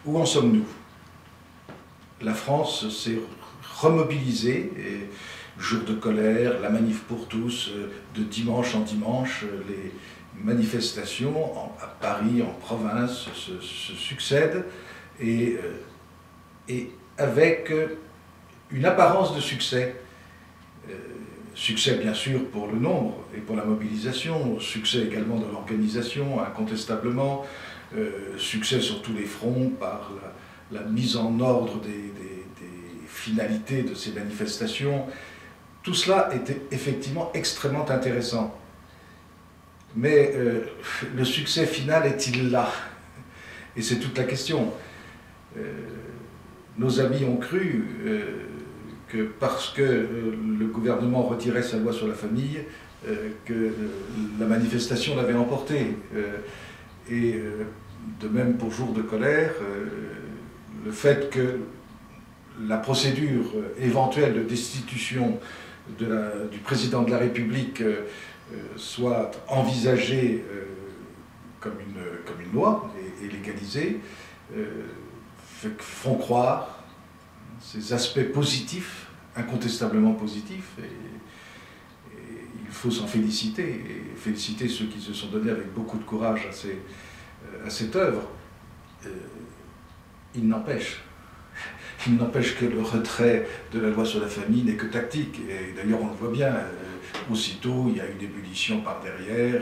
Où en sommes-nous? La France s'est remobilisée, et jour de colère, la manif pour tous, de dimanche en dimanche, les manifestations à Paris, en province, se succèdent, et avec une apparence de succès. Succès bien sûr pour le nombre et pour la mobilisation, succès également de l'organisation, incontestablement, succès sur tous les fronts par la mise en ordre des finalités de ces manifestations. Tout cela était effectivement extrêmement intéressant. Mais le succès final est-il là? Et c'est toute la question. Nos amis ont cru que parce que le gouvernement retirait sa loi sur la famille, que la manifestation l'avait emporté. Et de même pour jour de colère, le fait que la procédure éventuelle de destitution du président de la République soit envisagée comme une loi et légalisée, font croire ces aspects positifs, incontestablement positifs, et il faut s'en féliciter, et féliciter ceux qui se sont donnés avec beaucoup de courage à cette œuvre. Il n'empêche que le retrait de la loi sur la famille n'est que tactique, et d'ailleurs on le voit bien, aussitôt il y a une ébullition par derrière,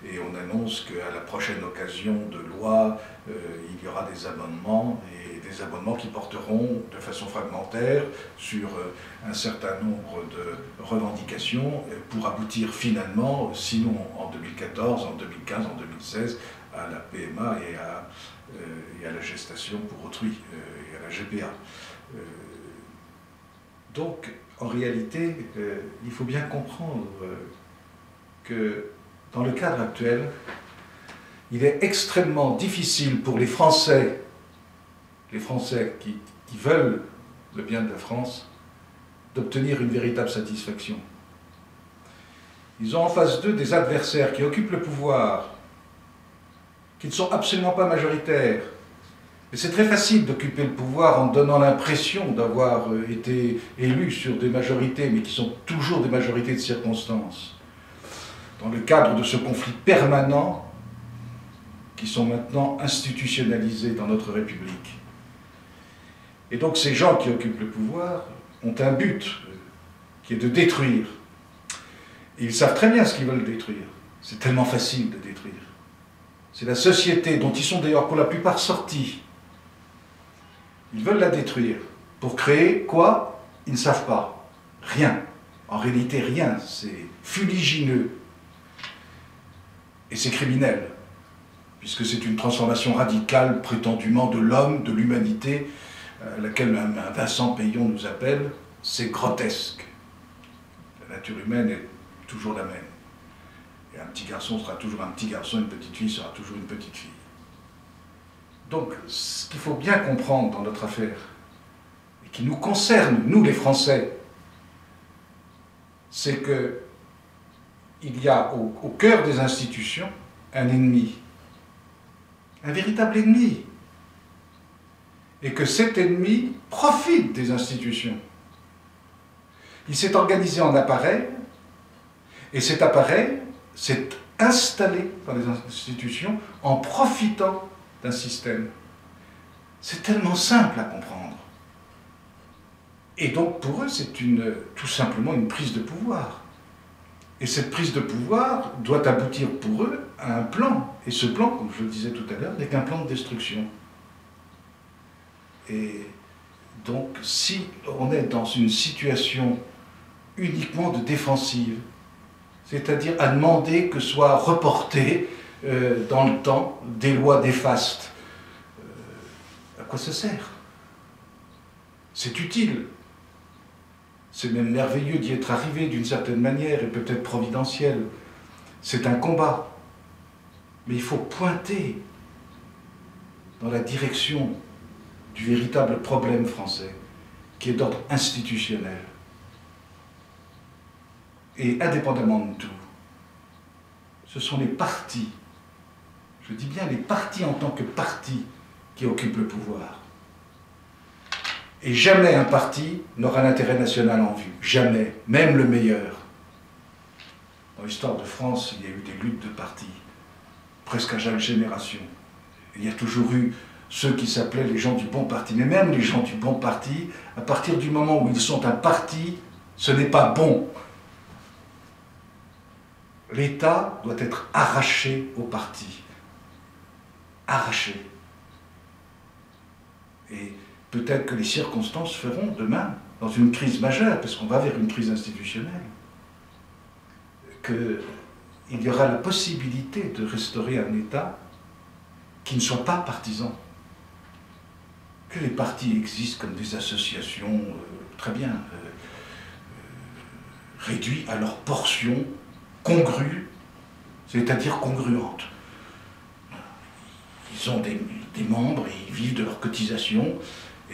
et on annonce qu'à la prochaine occasion de loi, il y aura des amendements, et des amendements qui porteront de façon fragmentaire sur un certain nombre de revendications pour aboutir finalement, sinon en 2014, en 2015, en 2016, à la PMA et à la gestation pour autrui, et à la GPA. Donc, en réalité, il faut bien comprendre que dans le cadre actuel, il est extrêmement difficile pour les Français qui veulent le bien de la France, d'obtenir une véritable satisfaction. Ils ont en face d'eux des adversaires qui occupent le pouvoir, qui ne sont absolument pas majoritaires. Et c'est très facile d'occuper le pouvoir en donnant l'impression d'avoir été élu sur des majorités, mais qui sont toujours des majorités de circonstances. Dans le cadre de ce conflit permanent, qui sont maintenant institutionnalisés dans notre République. Et donc ces gens qui occupent le pouvoir ont un but, qui est de détruire. Et ils savent très bien ce qu'ils veulent détruire. C'est tellement facile de détruire. C'est la société dont ils sont d'ailleurs pour la plupart sortis. Ils veulent la détruire. Pour créer quoi? Ils ne savent pas. Rien. En réalité, rien. C'est fuligineux. Et c'est criminel. Puisque c'est une transformation radicale, prétendument, de l'homme, de l'humanité, à laquelle un Vincent Payon nous appelle. C'est grotesque. La nature humaine est toujours la même. Et un petit garçon sera toujours un petit garçon, une petite fille sera toujours une petite fille. Donc, ce qu'il faut bien comprendre dans notre affaire, et qui nous concerne, nous les Français, c'est qu'il y a au cœur des institutions un ennemi, un véritable ennemi, et que cet ennemi profite des institutions. Il s'est organisé en appareil, et cet appareil s'est installé dans les institutions en profitant d'un système. C'est tellement simple à comprendre. Et donc pour eux, c'est tout simplement une prise de pouvoir. Et cette prise de pouvoir doit aboutir pour eux à un plan. Et ce plan, comme je le disais tout à l'heure, n'est qu'un plan de destruction. Et donc si on est dans une situation uniquement de défensive, c'est-à-dire à demander que soient reportées dans le temps des lois néfastes, à quoi ça sert? C'est utile. C'est même merveilleux d'y être arrivé d'une certaine manière et peut-être providentiel. C'est un combat. Mais il faut pointer dans la direction du véritable problème français, qui est d'ordre institutionnel. Et indépendamment de tout, ce sont les partis, je dis bien les partis en tant que partis, qui occupe le pouvoir. Et jamais un parti n'aura l'intérêt national en vue. Jamais, même le meilleur. Dans l'histoire de France, il y a eu des luttes de partis, presque à chaque génération. Il y a toujours eu ceux qui s'appelaient les gens du bon parti. Mais même les gens du bon parti, à partir du moment où ils sont un parti, ce n'est pas bon. L'État doit être arraché au parti. Arraché. Et peut-être que les circonstances feront demain, dans une crise majeure, parce qu'on va vers une crise institutionnelle, qu'il y aura la possibilité de restaurer un État qui ne soit pas partisan. Que les partis existent comme des associations, très bien, réduits à leur portion congrue, c'est-à-dire congruente. Ils ont des membres, et ils vivent de leurs cotisations,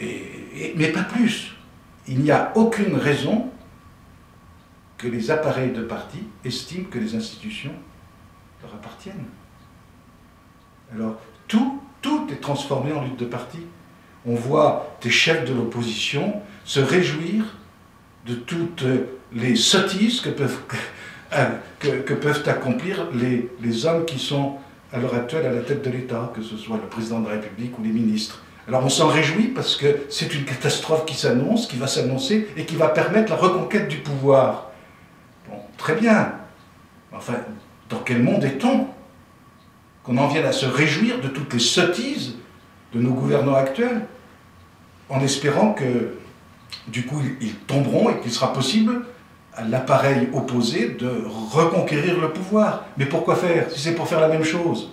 mais pas plus. Il n'y a aucune raison que les appareils de parti estiment que les institutions leur appartiennent. Alors, tout est transformé en lutte de parti. On voit des chefs de l'opposition se réjouir de toutes les sottises que peuvent accomplir les hommes qui sont à l'heure actuelle à la tête de l'État, que ce soit le président de la République ou les ministres. Alors on s'en réjouit parce que c'est une catastrophe qui s'annonce, qui va s'annoncer et qui va permettre la reconquête du pouvoir. Bon, très bien. Enfin, dans quel monde est-on? Qu'on en vienne à se réjouir de toutes les sottises de nos gouvernants actuels, en espérant que, du coup, ils tomberont et qu'il sera possible à l'appareil opposé de reconquérir le pouvoir. Mais pourquoi faire, si c'est pour faire la même chose?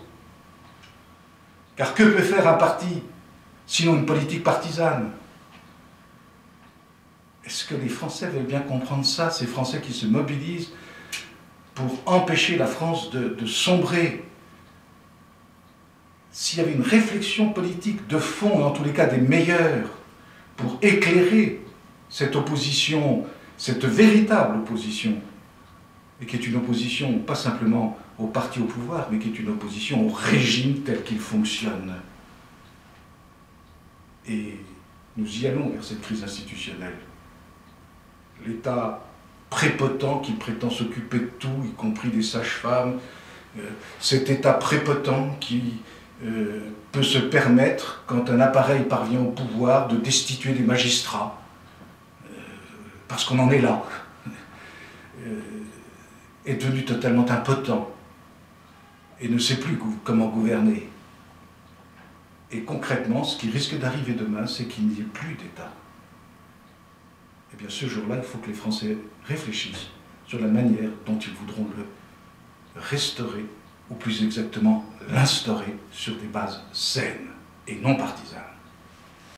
Car que peut faire un parti, sinon une politique partisane? Est-ce que les Français veulent bien comprendre ça, ces Français qui se mobilisent pour empêcher la France de sombrer? S'il y avait une réflexion politique de fond, en tous les cas des meilleurs, pour éclairer cette opposition, cette véritable opposition, et qui est une opposition pas simplement au parti au pouvoir, mais qui est une opposition au régime tel qu'il fonctionne. Et nous y allons vers cette crise institutionnelle. L'État prépotent qui prétend s'occuper de tout, y compris des sages-femmes, cet État prépotent qui peut se permettre, quand un appareil parvient au pouvoir, de destituer des magistrats, parce qu'on en est là, est devenu totalement impotent et ne sait plus comment gouverner. Et concrètement, ce qui risque d'arriver demain, c'est qu'il n'y ait plus d'État. Eh bien, ce jour-là, il faut que les Français réfléchissent sur la manière dont ils voudront le restaurer, ou plus exactement l'instaurer sur des bases saines et non partisanes.